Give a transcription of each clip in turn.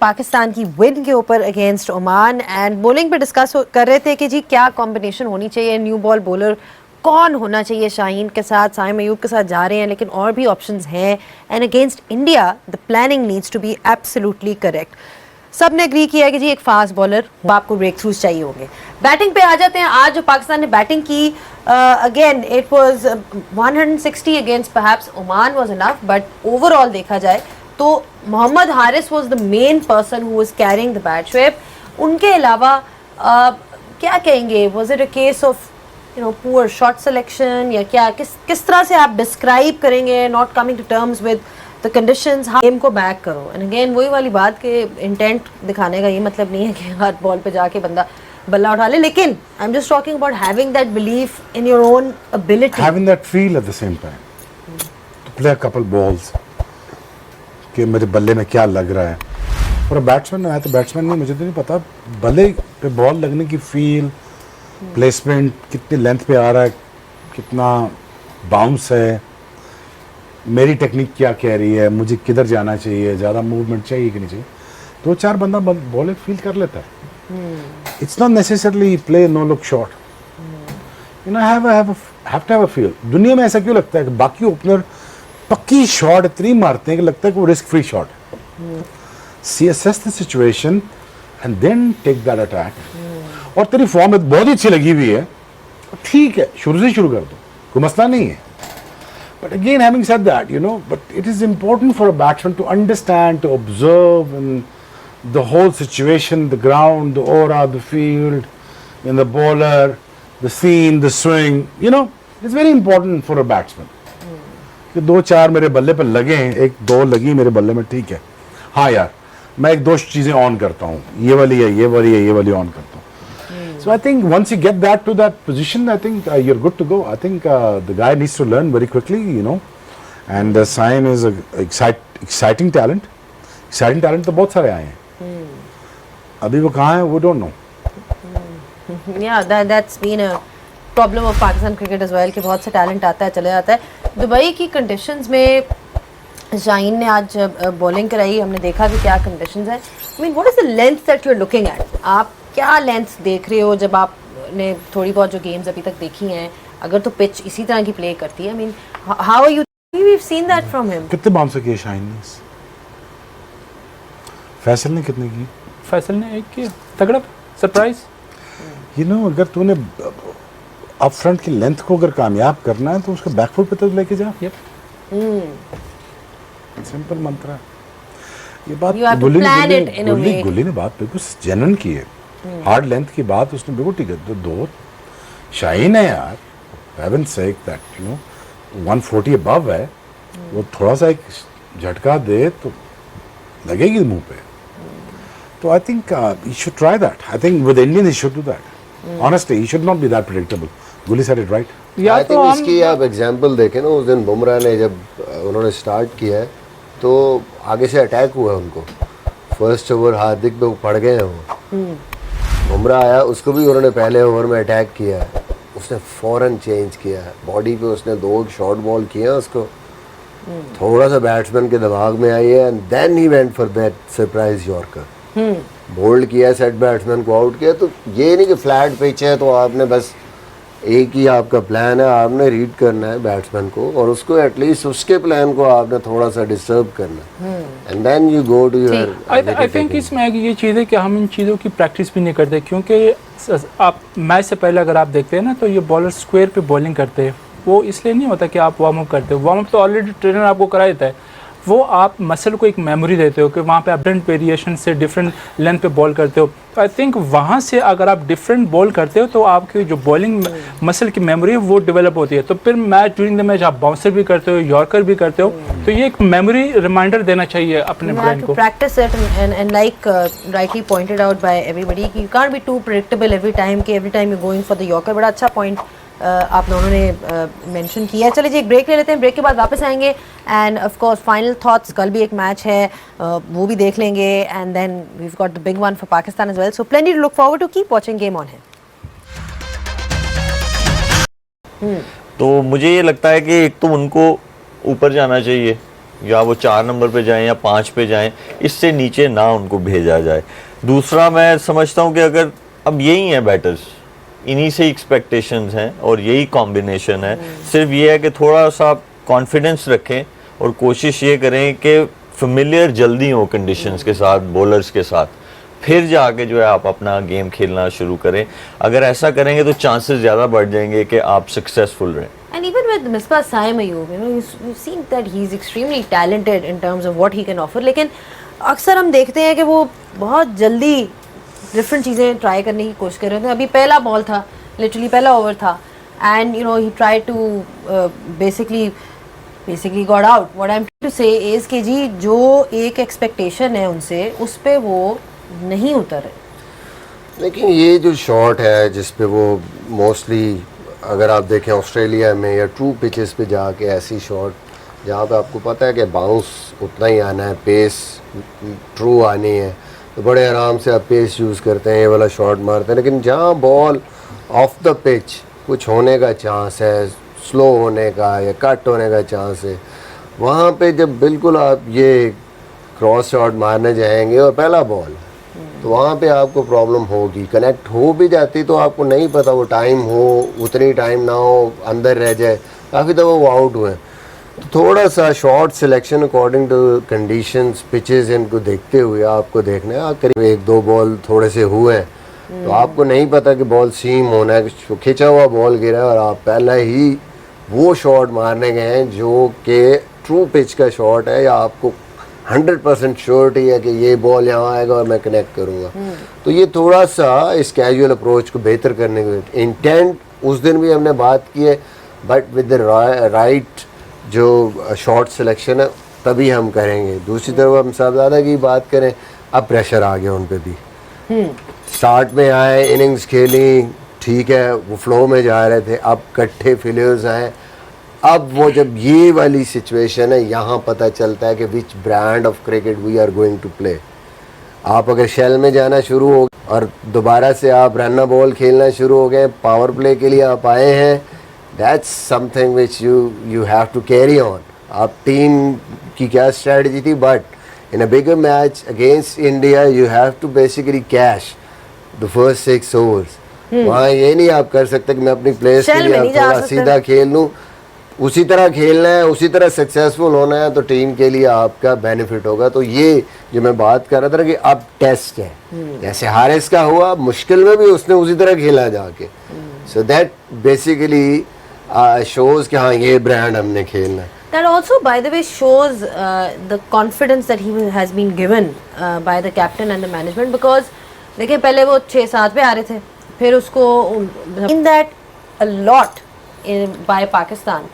पाकिस्तान की विन के ऊपर अगेंस्ट ओमान, एंड बॉलिंग पे डिस्कस कर रहे थे कि जी क्या कॉम्बिनेशन होनी चाहिए, न्यू बॉल बॉलर कौन होना चाहिए। शाहीन के साथ, साइम अयूब के साथ जा रहे हैं, लेकिन और भी ऑप्शंस हैं। And against India the planning needs to be absolutely correct. सब ने एग्री किया है कि जी एक फास्ट बॉलर, आपको ब्रेक थ्रूज चाहिए होंगे। बैटिंग पे आ जाते हैं। आज जो पाकिस्तान ने बैटिंग की, again it was 160 against perhaps Oman was enough, but overall देखा जाए तो Mohammad Haris was the main person who was carrying the batship. उनके अलावा क्या कहेंगे, was it a case of poor shot selection, या क्या, किस तरह से आप डिस्क्राइब करेंगे not coming to terms with the conditions, game को बैक करो। एंड अगेन वही वाली बात के इंटेंट दिखाने का ये मतलब नहीं है कि हर बॉल पे जाके बंदा बल्ला उठा ले, लेकिन I am just talking about having that belief in your own ability, having that feel at the same time to play a couple balls कि मेरे बल्ले में क्या लग रहा है। और बैट्समैन, मैं तो बैट्समैन नहीं, मुझे तो नहीं पता बल्ले पे बॉल लगने की फील, प्लेसमेंट, कितनी लेंथ पे आ रहा है, कितना बाउंस है, मेरी टेक्निक क्या कह रही है, मुझे किधर जाना चाहिए, ज़्यादा मूवमेंट चाहिए कि नहीं चाहिए। दो चार बंदा बॉल फील कर लेता है। It's not necessarily play no look shot, have to have a feel. दुनिया में ऐसा क्यों लगता है कि बाकी ओपनर पक्की शॉट इतनी मारते हैं कि लगता है कि वो रिस्क फ्री शॉट है। See assess the situation and then take that attack. और तेरी फॉर्म बहुत ही अच्छी लगी हुई है, ठीक है, शुरू से शुरू कर दो, कोई मसला नहीं है। But again, having said that, but it is important for a batsman to understand, to observe the whole situation, the ground, the aura, the field, and the bowler, the scene, the swing. It's very important for a batsman. कि दो चार मेरे बल्ले पर लगे हैं, एक दो लगी मेरे बल्ले में, ठीक है, हाँ यार मैं एक दो चीजें ऑन करता हूँ, ये वाली है, ये वाली है, ये वाली ऑन करता हूँ। So I think once you get that to that position, I think you're good to go. I think the guy needs to learn very quickly, and Saim is a exciting talent. Exciting talent तो बहुत सारे आए हैं। अभी वो कहाँ हैं, we don't know. Yeah, that's been a problem of Pakistan cricket as well कि बहुत से talent आता है, चले जाता है। दुबई की conditions में शाहीन ने आज बॉलिंग कराई, हमने देखा कि क्या conditions है। I mean, what is the length that you're looking at? आप क्या लेंथ देख रहे हो जब आपने थोड़ी बहुत जो गेम्स अभी तक देखी हैं, अगर तो पिच इसी तरह की प्ले करती है? I mean how are you, we have seen that from him. कितने बाउंस किए शाहीन ने? फैसल ने कितने किए? फैसल ने एक किया, तगड़ा सरप्राइज। अगर तूने अप फ्रंट की लेंथ को अगर कामयाब करना है तो उसका बैकफुट पे तो लेके जा। सिंपल मंत्र है ये बात। गुल्ली ने बात बिल्कुल जेन्युइन की है। हार्ड लेंथ की बात उसने बिल्कुल ठीक है। दो शाहीन है यार, हेवन सेक दैट 140 अबव है, वो थोड़ा सा एक झटका दे तो लगेगी मुंह पे। तो I think he should try that. I think with Indian he should do that. Honestly he should not be that predictable. Gully said it right. I think इसकी आप एग्जांपल देखें ना, उस दिन बुमराह ने जब उन्होंने स्टार्ट किया है तो आगे से अटैक हुआ उनको। फर्स्ट ओवर हार्दिक पे पड़ गए हैं वो। बुमराह आया, उसको भी उन्होंने पहले ओवर में अटैक किया है, उसने फौरन चेंज किया है, बॉडी पे उसने 2 शॉर्ट बॉल किए हैं उसको। थोड़ा सा बैट्समैन के दिमाग में आई है, and then he went for that surprise yorker. Bowled किया, सेट बैट्समैन को आउट किया। तो ये नहीं कि फ्लैट पिच है तो आपने बस एक ही आपका प्लान है, आपने रीड करना है बैट्समैन को और उसको एटलीस्ट उसके प्लान को आपने थोड़ा सा डिस्टर्ब करना है, and then you go to your. I think इसमें ये चीज़ है कि हम इन चीज़ों की प्रैक्टिस भी नहीं करते, क्योंकि आप मैच से पहले अगर आप देखते हैं ना तो ये बॉलर स्क्वायर पे बॉलिंग करते हैं। वो इसलिए नहीं होता कि आप वार्म अप करते हो, वार्म अप तो ऑलरेडी ट्रेनर आपको करा देता है। वो आप मसल को एक मेमोरी देते हो कि वहाँ पे आप डिफरेंट वेरिएशन से डिफरेंट लेंथ पे बॉल करते हो। तो आई थिंक वहाँ से अगर आप डिफरेंट बॉल करते हो तो आपकी जो बॉलिंग मसल की मेमोरी है वो डेवलप होती है। तो फिर मैच ड्यूरिंग द मैच आप बाउंसर भी करते हो, यॉर्कर भी करते हो, तो ये एक मेमोरी रिमाइंडर देना चाहिए अपने ब्रेन को। Practice it and like rightly pointed out by everybody कि you can't be too predictable every time you going for the yorker. बड़ा अच्छा पॉइंट आप दोनों ने मेंशन किया है। चलिए जी एक ब्रेक ले लेते हैं, ब्रेक के बाद वापस आएंगे and of course final thoughts. कल भी एक मैच है वो भी देख लेंगे and then we have got the big one for Pakistan as well, so plenty to look forward to. Keep watching game on है। तो मुझे ये लगता है कि एक तो उनको ऊपर जाना चाहिए या वो 4 नंबर पे जाएं या 5 पे जाएं, इससे नीचे ना उनको भेजा जाए। दूसरा मैं समझता हूँ कि अगर अब यही है बैटर्स, इन्हीं से एक्सपेक्टेशंस हैं और यही कॉम्बिनेशन है, सिर्फ ये है कि थोड़ा सा कॉन्फिडेंस रखें और कोशिश ये करें कि फेमिलियर जल्दी हो कंडीशंस के साथ, बॉलर्स के साथ, फिर जाके जो है आप अपना गेम खेलना शुरू करें। अगर ऐसा करेंगे तो चांसेस ज़्यादा बढ़ जाएंगे कि आप सक्सेसफुल रहें। And even with Misbah Saim Ayub, you've seen that he's extremely talented in terms of what he can offer. लेकिन अक्सर हम देखते हैं कि वो बहुत जल्दी डिफरेंट चीज़ें ट्राई करने की कोशिश कर रहे थे। अभी पहला बॉल था, लिटरली पहला ओवर था, and he tried to basically got out. What I'm trying to say is कि जी जो एक एक्सपेक्टेशन है उनसे, उस पे वो नहीं उतर रहे। लेकिन ये जो शॉट है जिस पे वो मोस्टली, अगर आप देखें ऑस्ट्रेलिया में या ट्रू पिचेस पे जाके ऐसी शॉट जहाँ पे आपको पता है कि बाउंस उतना ही आना है, पेस ट्रू आनी है, तो बड़े आराम से आप पेस यूज़ करते हैं, ये वाला शॉट मारते हैं। लेकिन जहाँ बॉल ऑफ द पिच कुछ होने का चांस है, स्लो होने का या कट होने का चांस है, वहाँ पे जब बिल्कुल आप ये क्रॉस शॉट मारने जाएंगे और पहला बॉल, तो वहाँ पे आपको प्रॉब्लम होगी। कनेक्ट हो भी जाती तो आपको नहीं पता, वो टाइम हो, उतनी टाइम ना हो, अंदर रह जाए, काफ़ी दफ़ा वो आउट हुए। तो थोड़ा सा shot selection according to conditions, pitches, इनको देखते हुए आपको देखना है। करीब 1-2 बॉल थोड़े से हुए हैं, तो आपको नहीं पता कि बॉल सीम होना है, खिंचा हुआ बॉल गिरा है और आप पहले ही वो शॉट मारने गए हैं जो कि ट्रू पिच का शॉट है, या आपको 100% श्योरिटी है कि ये बॉल यहाँ आएगा और मैं कनेक्ट करूँगा। तो ये थोड़ा सा इस कैजुअल अप्रोच को बेहतर करने के इंटेंट उस दिन भी हमने बात की है, बट विद द राइट जो शॉट सिलेक्शन है तभी हम करेंगे। दूसरी तरफ हम साहबजादा की बात करें, अब प्रेशर आ गया उन पे भी। स्टार्ट में आए, इनिंग्स खेली, ठीक है, वो फ्लो में जा रहे थे, अब कट्ठे फेलियर्स आए। अब वो जब ये वाली सिचुएशन है, यहाँ पता चलता है कि which brand of cricket we are going to play. आप अगर शेल में जाना शुरू हो और दोबारा से आप रन बॉल खेलना शुरू हो गए, पावर प्ले के लिए आप आए हैं, that's something which you have to carry on. आप टीम की क्या स्ट्रेटजी थी, but in a bigger match against India you have to basically cash the first 6 overs. वहाँ ये नहीं आप कर सकते कि मैं अपनी प्लेस के लिए थोड़ा सीधा खेल लूँ। उसी तरह खेलना है, उसी तरह सक्सेसफुल होना है, तो टीम के लिए आपका बेनिफिट होगा। तो ये जो मैं बात कर रहा था कि अब टेस्ट है, जैसे हारिस का हुआ, मुश्किल में भी उसने उसी तरह खेला जाके। सो दैट बेसिकली शोज कि हाँ ये ब्रांड हमने खेलना है। That also, by the way, shows the confidence that he has been given by the captain and the management, because देखिए पहले वो 6-7 पे आ रहे थे, फिर उसको in that a lot by Pakistan,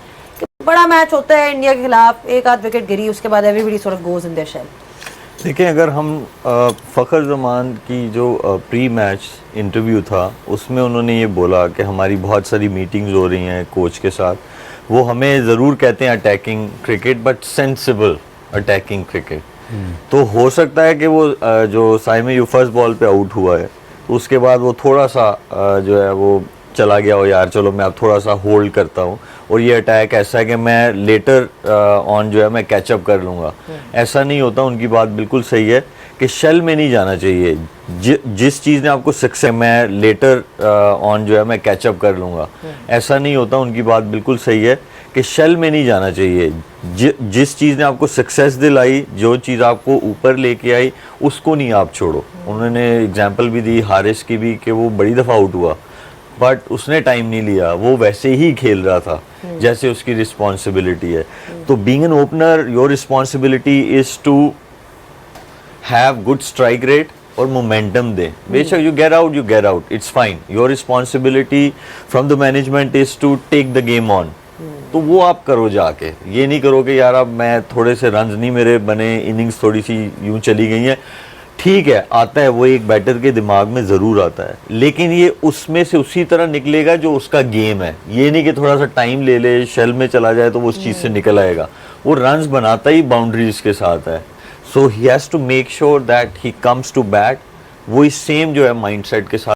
बड़ा मैच होता है इंडिया के खिलाफ, एक आध विकेट गिरी, उसके बाद everybody sort of goes in their shell. देखिए, अगर हम फ़खर जमान की जो प्री मैच इंटरव्यू था, उसमें उन्होंने ये बोला कि हमारी बहुत सारी मीटिंग्स हो रही हैं कोच के साथ, वो हमें ज़रूर कहते हैं attacking cricket, but sensible attacking cricket. तो हो सकता है कि वो जो साइम अयूब फर्स्ट बॉल पे आउट हुआ है, तो उसके बाद वो थोड़ा सा जो है वो चला गया हो, यार चलो मैं अब थोड़ा सा होल्ड करता हूँ, और ये अटैक ऐसा है कि मैं लेटर ऑन जो है मैं कैचअप कर लूँगा। ऐसा नहीं होता। उनकी बात बिल्कुल सही है कि शेल में नहीं जाना चाहिए। जिस चीज़ ने आपको सक्सेस, मैं लेटर ऑन जो है मैं कैचअप कर लूँगा, ऐसा नहीं होता। उनकी बात बिल्कुल सही है कि शेल में नहीं जाना चाहिए। जिस चीज़ ने आपको सक्सेस दिलाई, जो चीज़ आपको ऊपर लेके आई, उसको नहीं आप छोड़ो। उन्होंने एग्जाम्पल भी दी हारिस की भी कि वो बड़ी दफ़ा आउट हुआ, बट उसने टाइम नहीं लिया, वो वैसे ही खेल रहा था जैसे उसकी रिस्पॉन्सिबिलिटी है। तो being an opener, your responsibility is to have good strike rate और मोमेंटम दे। बेशक you get out, it's fine. Your responsibility from the management is to take the game on. तो वो आप करो जाके, ये नहीं करो कि यार अब मैं थोड़े से रन्स नहीं मेरे बने, इनिंग्स थोड़ी सी यूं चली गई हैं। ठीक है, आता है, वो एक बैटर के दिमाग में ज़रूर आता है, लेकिन ये उसमें से उसी तरह निकलेगा जो उसका गेम है। ये नहीं कि थोड़ा सा टाइम ले ले, शेल में चला जाए तो वो उस चीज़ से निकल आएगा। वो रन्स बनाता ही बाउंड्रीज के साथ है। So he has to make sure that he comes to bat, वो इस सेम जो है माइंडसेट के साथ